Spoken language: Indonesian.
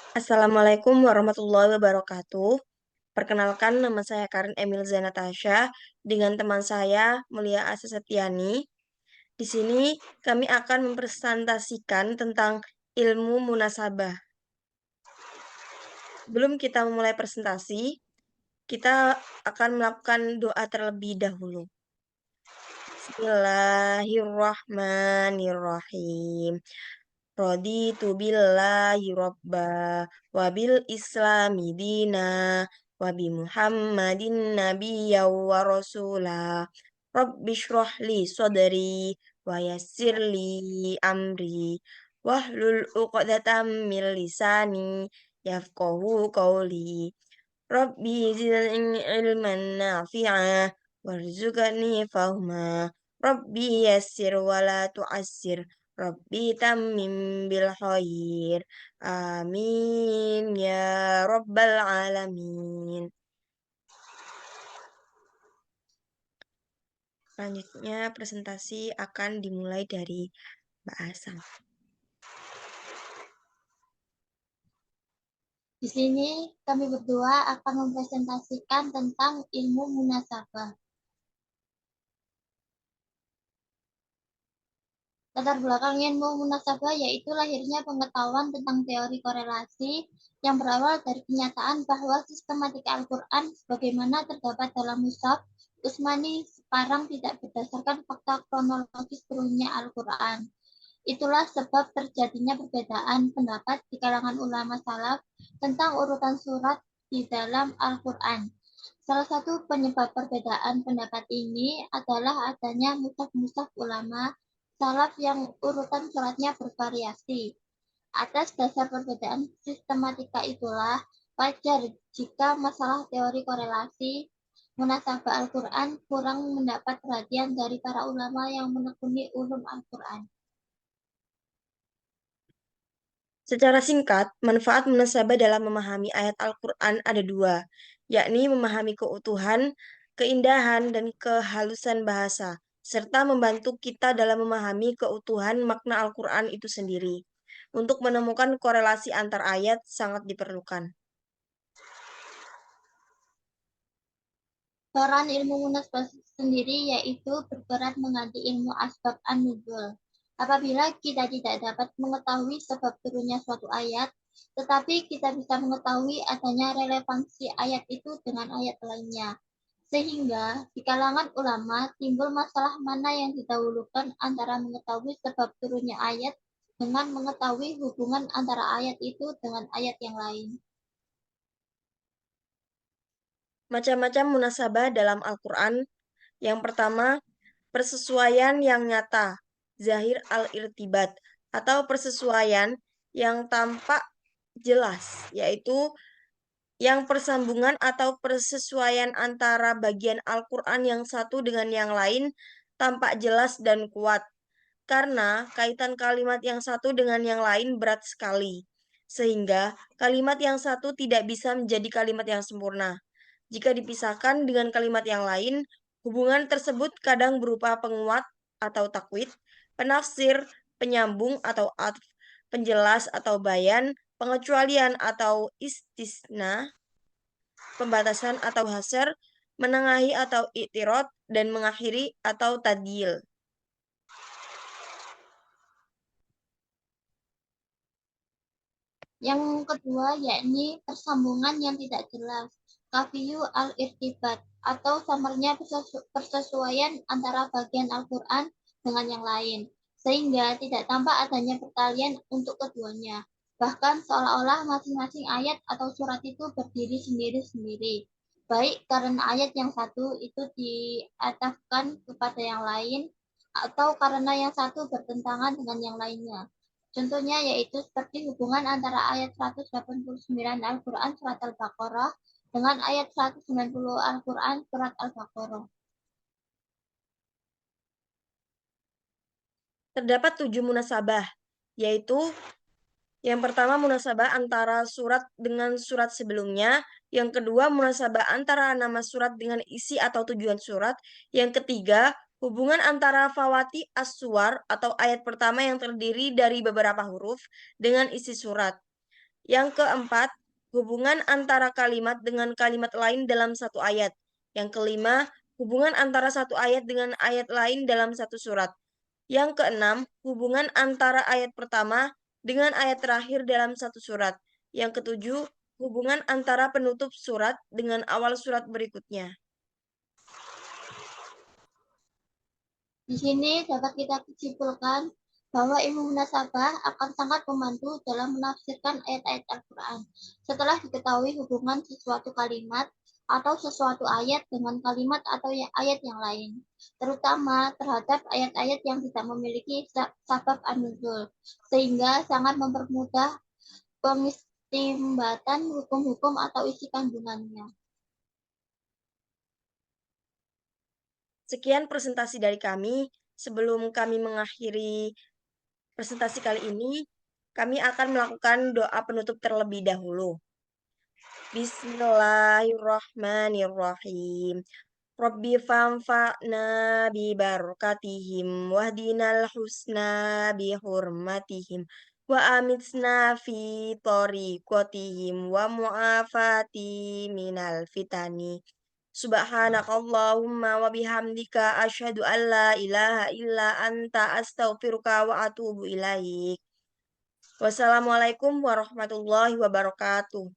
Assalamualaikum warahmatullahi wabarakatuh. Perkenalkan, nama saya Karen Emil Zanatasha dengan teman saya Mulia Asa Septiani. Di sini kami akan mempresentasikan tentang ilmu munasabah. Sebelum kita memulai presentasi, kita akan melakukan doa terlebih dahulu. Bismillahirrahmanirrahim. Raditu billahi robba wabil islami dina wabi muhammadin nabiyya wa rasula rabbi shrah li sadri wa yassir li amri wahlul uqdatam min lisani yafqahu qawli rabbi zidni ilman nafi'a warzuqni fahma rabbi yassir wa la tu'assir Rabbi tammim bil khair. Amin ya rabbal alamin. Selanjutnya presentasi akan dimulai dari Mbak Asam. Di sini kami berdua akan mempresentasikan tentang ilmu munasabah. Latar belakang ilmu munasabah yaitu lahirnya pengetahuan tentang teori korelasi yang berawal dari kenyataan bahwa sistematika Al-Quran sebagaimana terdapat dalam Mushaf Utsmani sekarang tidak berdasarkan fakta kronologis turunnya Al-Quran. Itulah sebab terjadinya perbedaan pendapat di kalangan ulama salaf tentang urutan surat di dalam Al-Quran. Salah satu penyebab perbedaan pendapat ini adalah adanya mushaf-mushaf ulama salaf yang urutan suratnya bervariasi. Atas dasar perbedaan sistematika itulah wajar jika masalah teori korelasi munasabah Al-Quran kurang mendapat perhatian dari para ulama yang menekuni ulum Al-Quran. Secara singkat, manfaat munasabah dalam memahami ayat Al-Quran ada dua, yakni memahami keutuhan, keindahan, dan kehalusan bahasa, serta membantu kita dalam memahami keutuhan makna Al-Quran itu sendiri. Untuk menemukan korelasi antar ayat sangat diperlukan. Peran ilmu munasabah sendiri yaitu berperan mengganti ilmu asbab an-nuzul. Apabila kita tidak dapat mengetahui sebab turunnya suatu ayat, tetapi kita bisa mengetahui adanya relevansi ayat itu dengan ayat lainnya. Sehingga di kalangan ulama timbul masalah mana yang didahulukan antara mengetahui sebab turunnya ayat dengan mengetahui hubungan antara ayat itu dengan ayat yang lain. Macam-macam munasabah dalam Al-Quran. Yang pertama, persesuaian yang nyata, zahir al-irtibat, atau persesuaian yang tampak jelas, yaitu yang persambungan atau persesuaian antara bagian Al-Quran yang satu dengan yang lain tampak jelas dan kuat, karena kaitan kalimat yang satu dengan yang lain berat sekali, sehingga kalimat yang satu tidak bisa menjadi kalimat yang sempurna. Jika dipisahkan dengan kalimat yang lain, hubungan tersebut kadang berupa penguat atau takwid, penafsir, penyambung atau atf, penjelas atau bayan, pengecualian atau istisna, pembatasan atau hasar, menengahi atau iktirad, dan mengakhiri atau tadil. Yang kedua yakni persambungan yang tidak jelas, kafiyu al-irtibat, atau samarnya persesuaian antara bagian Al-Quran dengan yang lain, sehingga tidak tampak adanya pertalian untuk keduanya. Bahkan seolah-olah masing-masing ayat atau surat itu berdiri sendiri-sendiri, baik karena ayat yang satu itu diatafkan kepada yang lain, atau karena yang satu bertentangan dengan yang lainnya. Contohnya yaitu seperti hubungan antara ayat 189 Al-Quran Surat Al-Baqarah dengan ayat 190 Al-Quran Surat Al-Baqarah. Terdapat 7 munasabah, yaitu yang pertama munasabah antara surat dengan surat sebelumnya, yang kedua munasabah antara nama surat dengan isi atau tujuan surat, yang ketiga hubungan antara fawati as-suwar atau ayat pertama yang terdiri dari beberapa huruf dengan isi surat. Yang keempat, hubungan antara kalimat dengan kalimat lain dalam satu ayat. Yang kelima, hubungan antara satu ayat dengan ayat lain dalam satu surat. Yang keenam, hubungan antara ayat pertama dengan ayat terakhir dalam satu surat. Yang ketujuh, hubungan antara penutup surat dengan awal surat berikutnya. Di sini dapat kita simpulkan bahwa ilmu munasabah akan sangat membantu dalam menafsirkan ayat-ayat Al-Quran. Setelah diketahui hubungan sesuatu kalimat atau sesuatu ayat dengan kalimat atau ayat yang lain, terutama terhadap ayat-ayat yang tidak memiliki sabab an-nuzul, sehingga sangat mempermudah pengistimbatan hukum-hukum atau isi kandungannya. Sekian presentasi dari kami. Sebelum kami mengakhiri presentasi kali ini, kami akan melakukan doa penutup terlebih dahulu. Bismillahirrahmanirrahim. Rabbi fanfa'na bi barakatihim wahdinal husna bi hurmatihim wa amitna fi tariqatihim wa mu'afati minal fitani. Subhanakallahumma wa bihamdika asyhadu an la ilaha illa anta astaghfiruka wa atubu ilaik. Wassalamualaikum warahmatullahi wabarakatuh.